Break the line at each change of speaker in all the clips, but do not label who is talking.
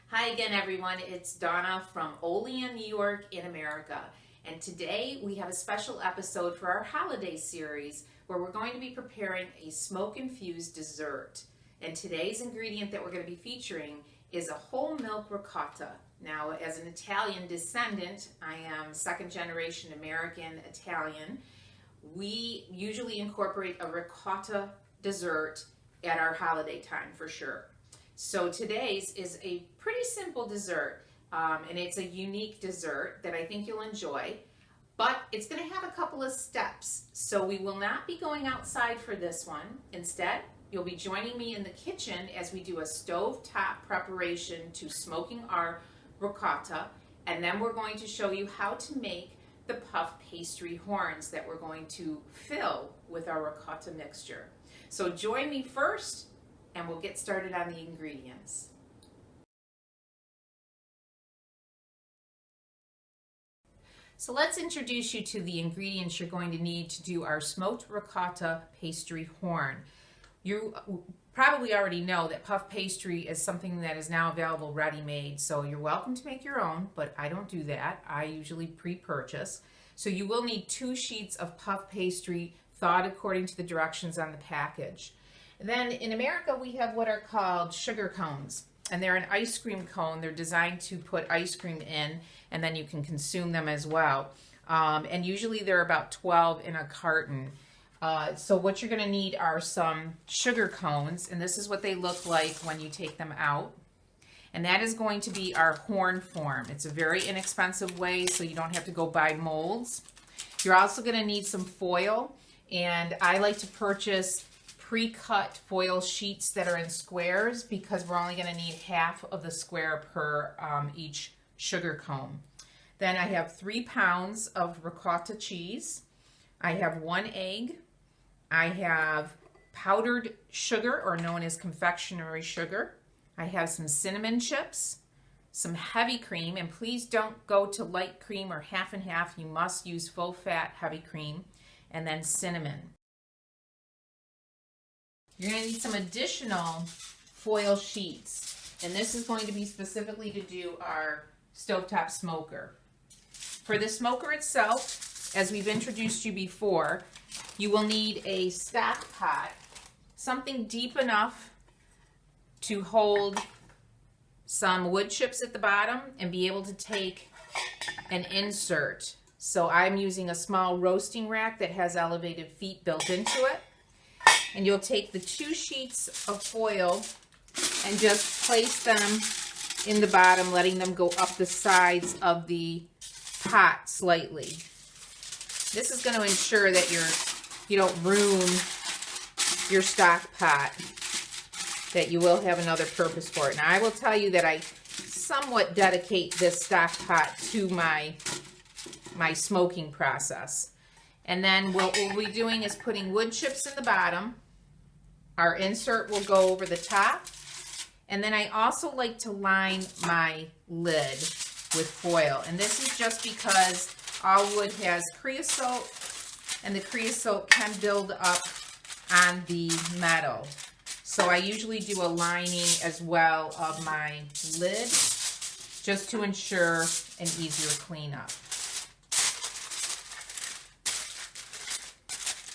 Hi again, everyone. It's Donna from Olean, New York in America. And today we have a special episode for our holiday series where we're going to be preparing a smoke-infused dessert. And today's ingredient that we're going to be featuring is a whole milk ricotta. Now, as an Italian descendant, I am second generation American Italian. We usually incorporate a ricotta dessert at our holiday time for sure. So today's is a pretty simple dessert, and it's a unique dessert that I think you'll enjoy, but it's going to have a couple of steps. So we will not be going outside for this one. Instead, you'll be joining me in the kitchen as we do a stovetop preparation to smoking our ricotta, and then we're going to show you how to make the puff pastry horns that we're going to fill with our ricotta mixture. So join me first, and we'll get started on the ingredients. So let's introduce you to the ingredients you're going to need to do our smoked ricotta pastry horn. You probably already know that puff pastry is something that is now available ready-made, so you're welcome to make your own, but I don't do that. I usually pre-purchase. So you will need 2 sheets of puff pastry thawed according to the directions on the package. Then in America, we have what are called sugar cones, and they're an ice cream cone. They're designed to put ice cream in, and then you can consume them as well. And usually they're about 12 in a carton. So what you're going to need are some sugar cones, and this is what they look like when you take them out. And that is going to be our horn form. It's a very inexpensive way, so you don't have to go buy molds. You're also going to need some foil, and I like to purchase pre-cut foil sheets that are in squares because we're only going to need half of the square per each sugar cone. Then I have 3 pounds of ricotta cheese. I have 1 egg. I have powdered sugar, or known as confectionery sugar. I have some cinnamon chips, some heavy cream, and please don't go to light cream or half and half. You must use full fat heavy cream, and then cinnamon. You're going to need some additional foil sheets, and this is going to be specifically to do our stovetop smoker. For the smoker itself, as we've introduced you before, you will need a stock pot, something deep enough to hold some wood chips at the bottom and be able to take an insert. So I'm using a small roasting rack that has elevated feet built into it. And you'll take the 2 sheets of foil and just place them in the bottom, letting them go up the sides of the pot slightly. This is going to ensure that you don't ruin your stock pot, that you will have another purpose for it. Now, I will tell you that I somewhat dedicate this stock pot to my smoking process. And then what we'll be doing is putting wood chips in the bottom. Our insert will go over the top. And then I also like to line my lid with foil. And this is just because all wood has creosote, and the creosote can build up on the metal. So I usually do a lining as well of my lid, just to ensure an easier cleanup.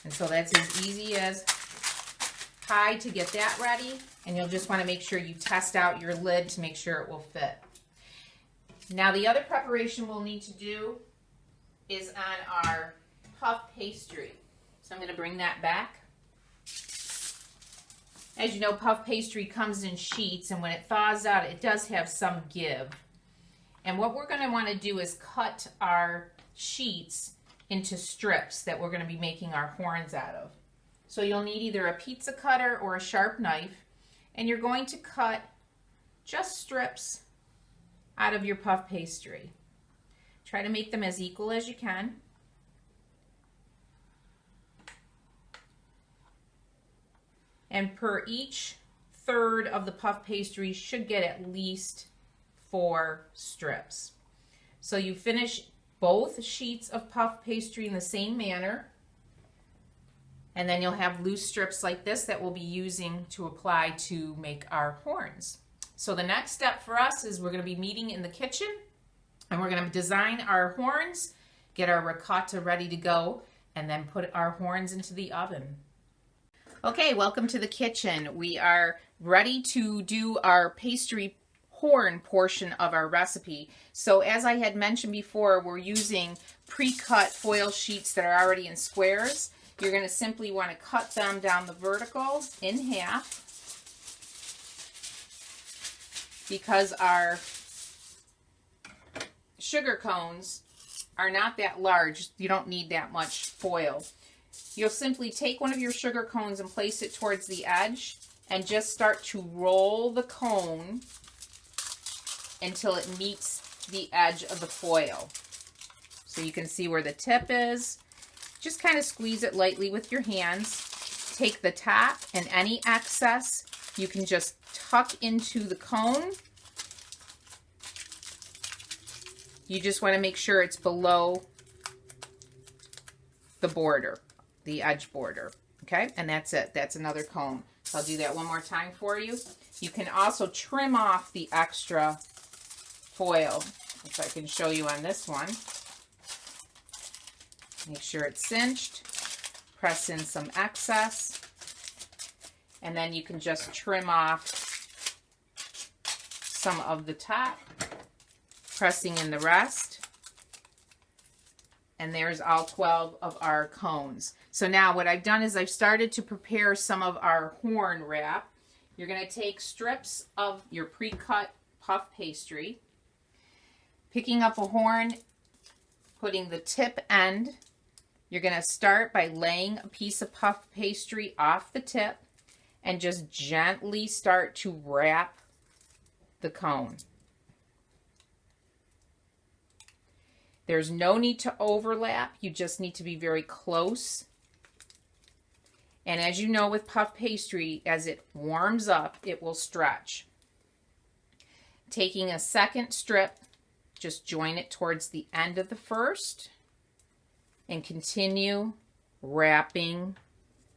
And so that's as easy as pie to get that ready. And you'll just want to make sure you test out your lid to make sure it will fit. Now the other preparation we'll need to do is on our puff pastry. So I'm going to bring that back. As you know, puff pastry comes in sheets, and when it thaws out, it does have some give. And what we're going to want to do is cut our sheets into strips that we're going to be making our horns out of. So you'll need either a pizza cutter or a sharp knife, and you're going to cut just strips out of your puff pastry. Try to make them as equal as you can. And per each third of the puff pastry should get at least 4 strips. So you finish both sheets of puff pastry in the same manner, and then you'll have loose strips like this that we'll be using to apply to make our horns. So the next step for us is we're going to be meeting in the kitchen, and we're going to design our horns, get our ricotta ready to go, and then put our horns into the oven. Okay, welcome to the kitchen. We are ready to do our pastry horn portion of our recipe. So as I had mentioned before, we're using pre-cut foil sheets that are already in squares. You're going to simply want to cut them down the vertical in half, because our sugar cones are not that large. You don't need that much foil. You'll simply take one of your sugar cones and place it towards the edge and just start to roll the cone until it meets the edge of the foil. So you can see where the tip is. Just kind of squeeze it lightly with your hands. Take the top and any excess you can just tuck into the cone. You just want to make sure it's below the border, the edge border, okay? And that's it. That's another cone. I'll do that one more time for you. You can also trim off the extra foil, which I can show you on this one. Make sure it's cinched. Press in some excess. And then you can just trim off some of the top, pressing in the rest. And there's all 12 of our cones. So now what I've done is I've started to prepare some of our horn wrap. You're going to take strips of your pre-cut puff pastry, picking up a horn, putting the tip end. You're going to start by laying a piece of puff pastry off the tip and just gently start to wrap the cone. There's no need to overlap. You just need to be very close. And as you know with puff pastry, as it warms up, it will stretch. Taking a second strip, just join it towards the end of the first and continue wrapping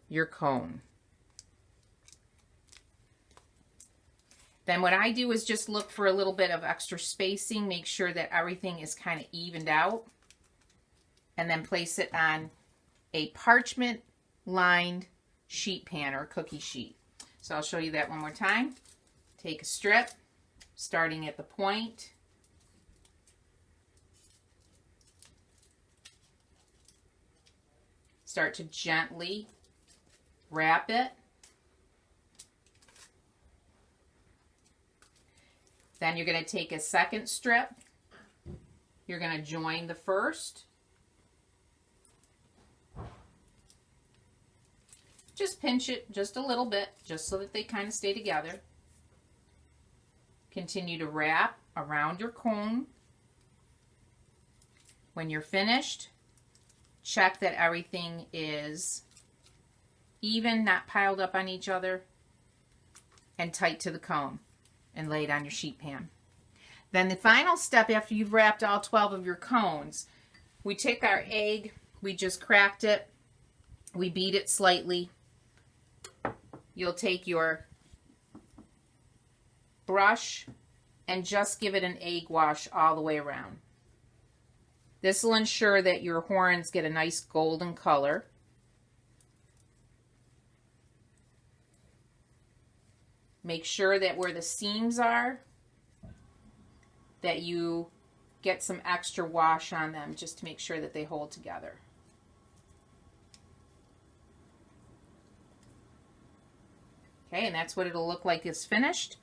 your cone. Then what I do is just look for a little bit of extra spacing, make sure that everything is kind of evened out, and then place it on a parchment lined sheet pan or cookie sheet. So I'll show you that one more time. Take a strip, starting at the point, start to gently wrap it. Then you're going to take a second strip. You're going to join the first. Just pinch it just a little bit, just so that they kind of stay together. Continue to wrap around your cone. When you're finished, check that everything is even, not piled up on each other, and tight to the cone, and lay it on your sheet pan. Then the final step, after you've wrapped all 12 of your cones, we take our egg, we just cracked it, we beat it slightly. You'll take your brush and just give it an egg wash all the way around. This will ensure that your horns get a nice golden color. Make sure that where the seams are, that you get some extra wash on them just to make sure that they hold together. Okay, and that's what it'll look like it's finished.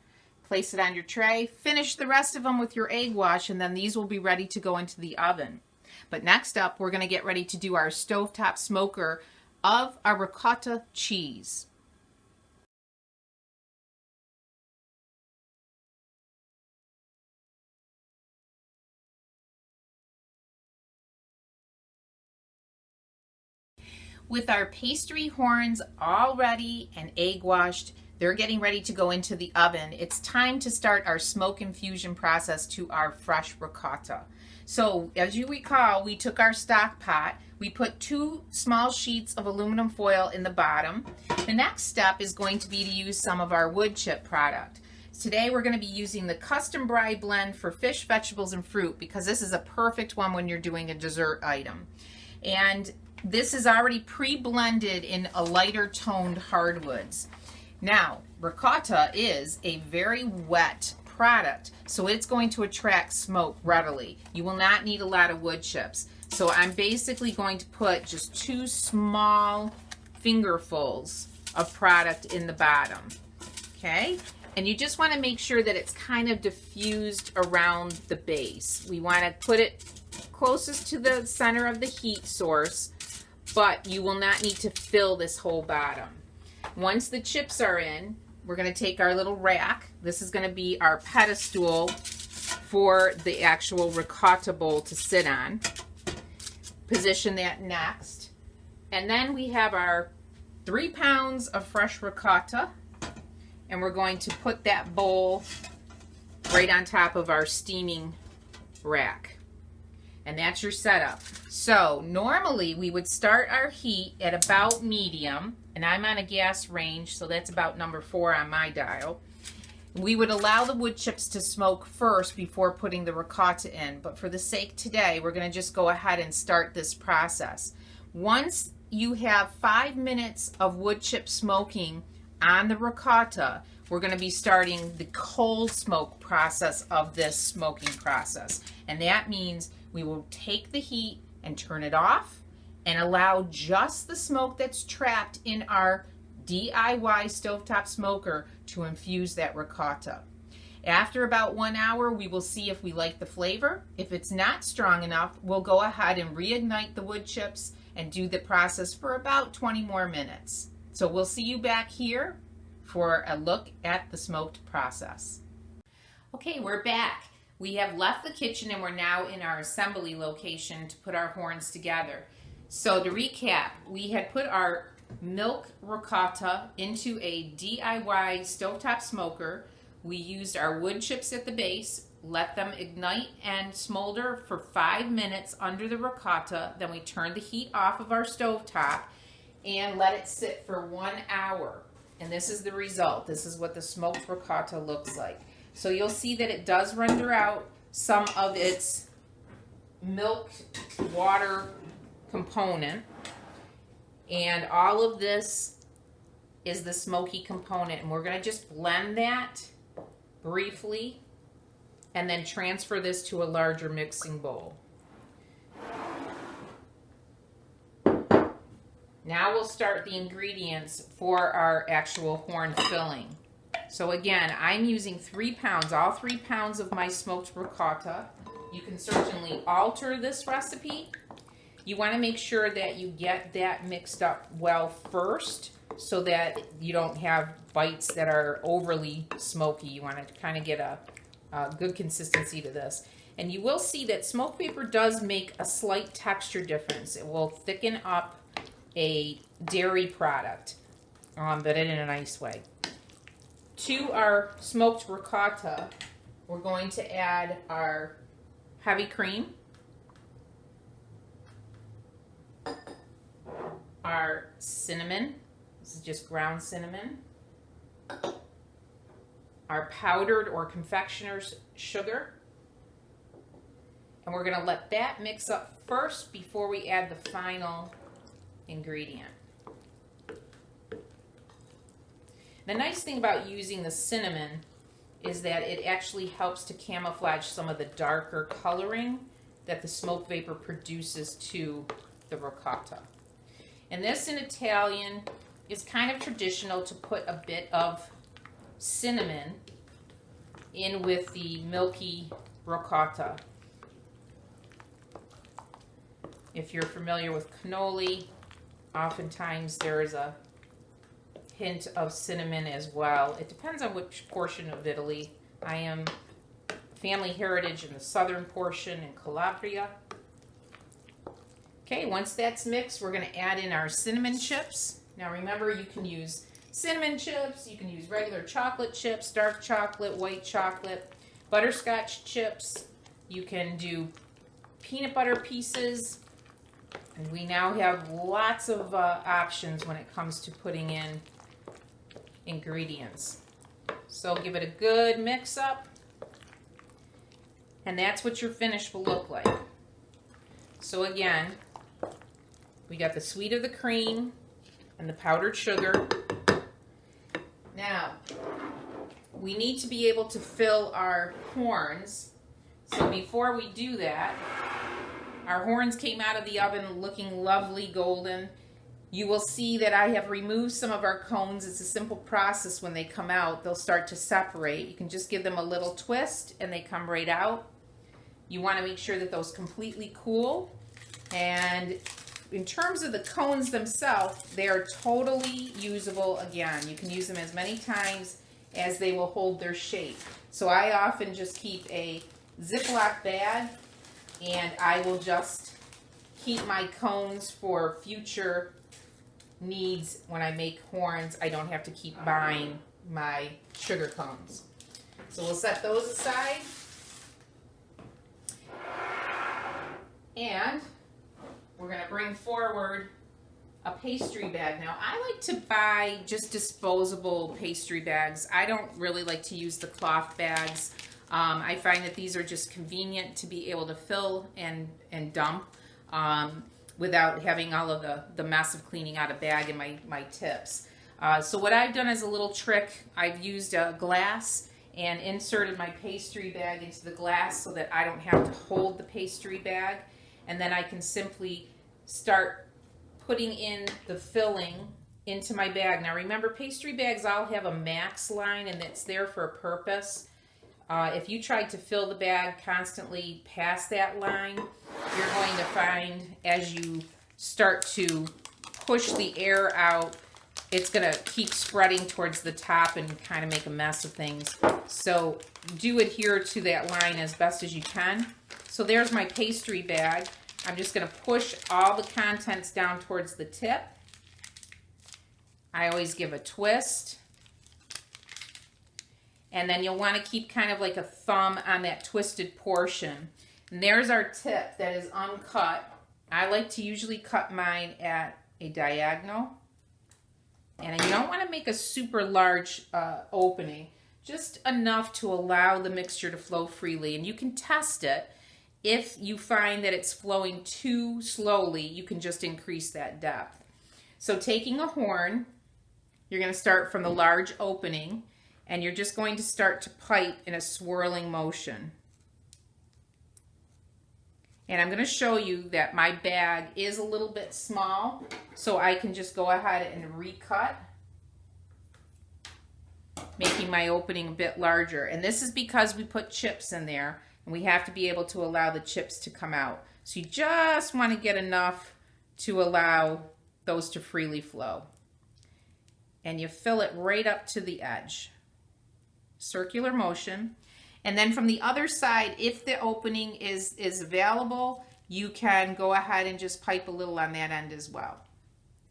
Place it on your tray. Finish the rest of them with your egg wash, and then these will be ready to go into the oven. But next up, we're going to get ready to do our stovetop smoker of our ricotta cheese. With our pastry horns all ready and egg washed, they're getting ready to go into the oven. It's time to start our smoke infusion process to our fresh ricotta. So as you recall, we took our stock pot, we put 2 small sheets of aluminum foil in the bottom. The next step is going to be to use some of our wood chip product. Today we're going to be using the custom bride blend for fish, vegetables, and fruit because this is a perfect one when you're doing a dessert item. And this is already pre-blended in a lighter toned hardwoods. Now, ricotta is a very wet product, so it's going to attract smoke readily. You will not need a lot of wood chips. So I'm basically going to put just 2 small fingerfuls of product in the bottom. Okay? And you just want to make sure that it's kind of diffused around the base. We want to put it closest to the center of the heat source, but you will not need to fill this whole bottom. Once the chips are in, we're going to take our little rack. This is going to be our pedestal for the actual ricotta bowl to sit on. Position that next. And then we have our 3 pounds of fresh ricotta. And we're going to put that bowl right on top of our steaming rack. And that's your setup. So normally we would start our heat at about medium, and I'm on a gas range, so that's about number 4 on my dial. We would allow the wood chips to smoke first before putting the ricotta in, but for the sake today, we're going to just go ahead and start this process. Once you have 5 minutes of wood chip smoking on the ricotta, we're going to be starting the cold smoke process of this smoking process. And that means we will take the heat and turn it off and allow just the smoke that's trapped in our DIY stovetop smoker to infuse that ricotta. After about 1 hour, we will see if we like the flavor. If it's not strong enough, we'll go ahead and reignite the wood chips and do the process for about 20 more minutes. So we'll see you back here for a look at the smoked process. Okay, we're back. We have left the kitchen and we're now in our assembly location to put our horns together. So to recap, we had put our milk ricotta into a DIY stovetop smoker. We used our wood chips at the base, let them ignite and smolder for 5 minutes under the ricotta. Then we turned the heat off of our stovetop and let it sit for 1 hour. And this is the result. This is what the smoked ricotta looks like. So you'll see that it does render out some of its milk water component. And all of this is the smoky component. And we're going to just blend that briefly and then transfer this to a larger mixing bowl. Now we'll start the ingredients for our actual horn filling. So again, I'm using 3 pounds, all 3 pounds of my smoked ricotta. You can certainly alter this recipe. You want to make sure that you get that mixed up well first so that you don't have bites that are overly smoky. You want to kind of get a good consistency to this. And you will see that smoke vapor does make a slight texture difference. It will thicken up a dairy product, but in a nice way. To our smoked ricotta, we're going to add our heavy cream, our cinnamon, this is just ground cinnamon, our powdered or confectioner's sugar, and we're going to let that mix up first before we add the final ingredient. The nice thing about using the cinnamon is that it actually helps to camouflage some of the darker coloring that the smoke vapor produces to the ricotta. And this in Italian is kind of traditional to put a bit of cinnamon in with the milky ricotta. If you're familiar with cannoli, oftentimes there is a hint of cinnamon as well. It depends on which portion of Italy. I am family heritage in the southern portion in Calabria. Okay, once that's mixed, we're going to add in our cinnamon chips. Now remember, you can use cinnamon chips, you can use regular chocolate chips, dark chocolate, white chocolate, butterscotch chips. You can do peanut butter pieces. And we now have lots of options when it comes to putting in ingredients. So give it a good mix up. And that's what your finish will look like. So again, we got the sweet of the cream and the powdered sugar. Now, we need to be able to fill our horns. So before we do that, our horns came out of the oven looking lovely golden. You will see that I have removed some of our cones. It's a simple process. When they come out, they'll start to separate. You can just give them a little twist and they come right out. You want to make sure that those completely cool. And in terms of the cones themselves, they are totally usable again. You can use them as many times as they will hold their shape. So I often just keep a Ziploc bag and I will just keep my cones for future needs. When I make horns, I don't have to keep buying my sugar cones. So we'll set those aside. And we're going to bring forward a pastry bag. Now, I like to buy just disposable pastry bags. I don't really like to use the cloth bags. I find that these are just convenient to be able to fill and dump without having all of the mess of cleaning out a bag and my tips. So what I've done as a little trick, I've used a glass and inserted my pastry bag into the glass so that I don't have to hold the pastry bag. And then I can simply start putting in the filling into my bag. Now remember, pastry bags all have a max line and it's there for a purpose. If you tried to fill the bag constantly past that line, you're going to find as you start to push the air out, it's going to keep spreading towards the top and kind of make a mess of things. So do adhere to that line as best as you can. So there's my pastry bag. I'm just going to push all the contents down towards the tip. I always give a twist. And then you'll want to keep kind of like a thumb on that twisted portion. And there's our tip that is uncut. I like to usually cut mine at a diagonal. And you don't want to make a super large opening, just enough to allow the mixture to flow freely. And you can test it. If you find that it's flowing too slowly, you can just increase that depth. So taking a horn, you're going to start from the large opening, and you're just going to start to pipe in a swirling motion. And I'm going to show you that my bag is a little bit small, so I can just go ahead and recut, making my opening a bit larger. And this is because we put chips in there, and we have to be able to allow the chips to come out. So you just want to get enough to allow those to freely flow. And you fill it right up to the edge. Circular motion. And then from the other side, if the opening is available, you can go ahead and just pipe a little on that end as well.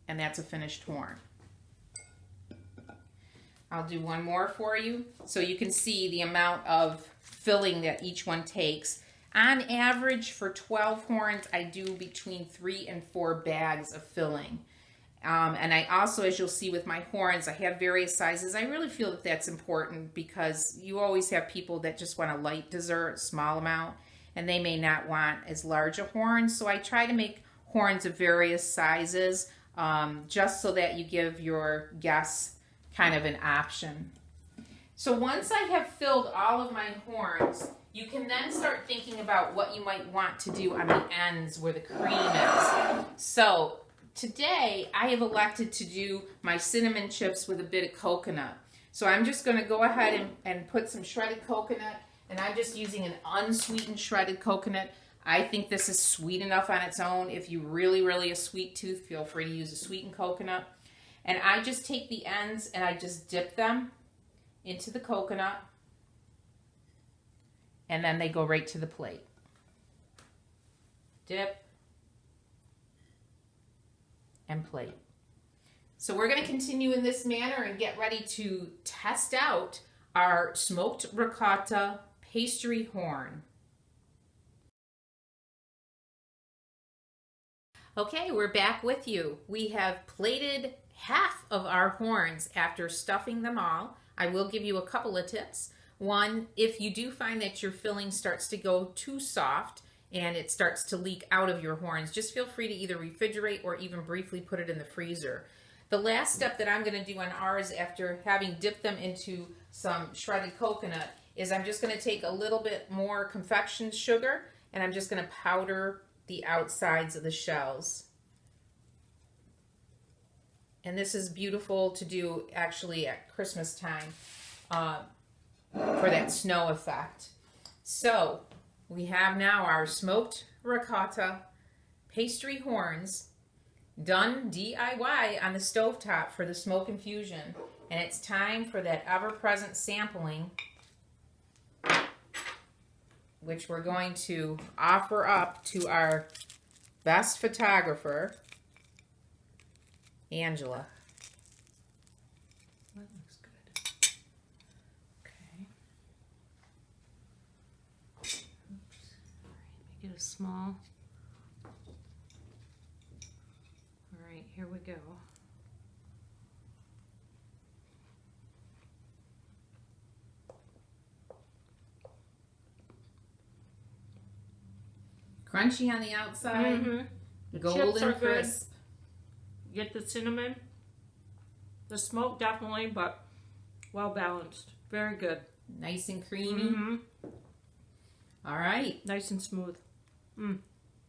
And that's a finished horn. I'll do one more for you so you can see the amount of filling that each one takes. On average, for 12 horns, I do between 3 and 4 bags of filling. And I also, as you'll see with my horns, I have various sizes. I really feel that that's important because you always have people that just want a light dessert, small amount, and they may not want as large a horn. So I try to make horns of various sizes just so that you give your guests kind of an option. So once I have filled all of my horns, you can then start thinking about what you might want to do on the ends where the cream is. So today, I have elected to do my cinnamon chips with a bit of coconut. So I'm just going to go ahead and put some shredded coconut, and I'm just using an unsweetened shredded coconut. I think this is sweet enough on its own. If you really a sweet tooth, feel free to use a sweetened coconut. And I just take the ends and I just dip them into the coconut, and then they go right to the plate. Dip and plate. So we're going to continue in this manner and get ready to test out our smoked ricotta pastry horn. Okay, we're back with you. We have plated half of our horns after stuffing them all. I will give you a couple of tips. One, if you do find that your filling starts to go too soft and it starts to leak out of your horns, just feel free to either refrigerate or even briefly put it in the freezer. The last step that I'm going to do on ours after having dipped them into some shredded coconut is I'm just going to take a little bit more confection sugar and I'm just going to powder the outsides of the shells. And this is beautiful to do actually at Christmas time for that snow effect. So we have now our smoked ricotta pastry horns done DIY on the stovetop for the smoke infusion. And it's time for that ever-present sampling, which we're going to offer up to our best photographer, Angela.
That looks good. Okay. Oops. All right, make it a small. All right, here we go.
Crunchy on the outside,
The
golden
chips are
crisp.
Good. Get the cinnamon. The smoke definitely, but well balanced. Very good.
Nice and creamy. All right.
Nice and smooth.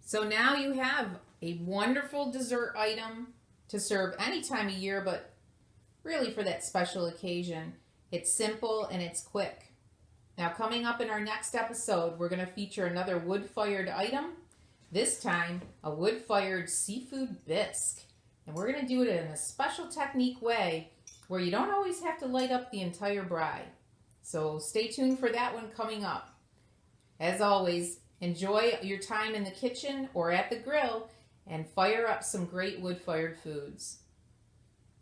So now you have a wonderful dessert item to serve any time of year, but really for that special occasion. It's simple and it's quick. Now coming up in our next episode, we're going to feature another wood-fired item. This time, a wood-fired seafood bisque. And we're going to do it in a special technique way where you don't always have to light up the entire bride. So stay tuned for that one coming up. As always, enjoy your time in the kitchen or at the grill and fire up some great wood-fired foods.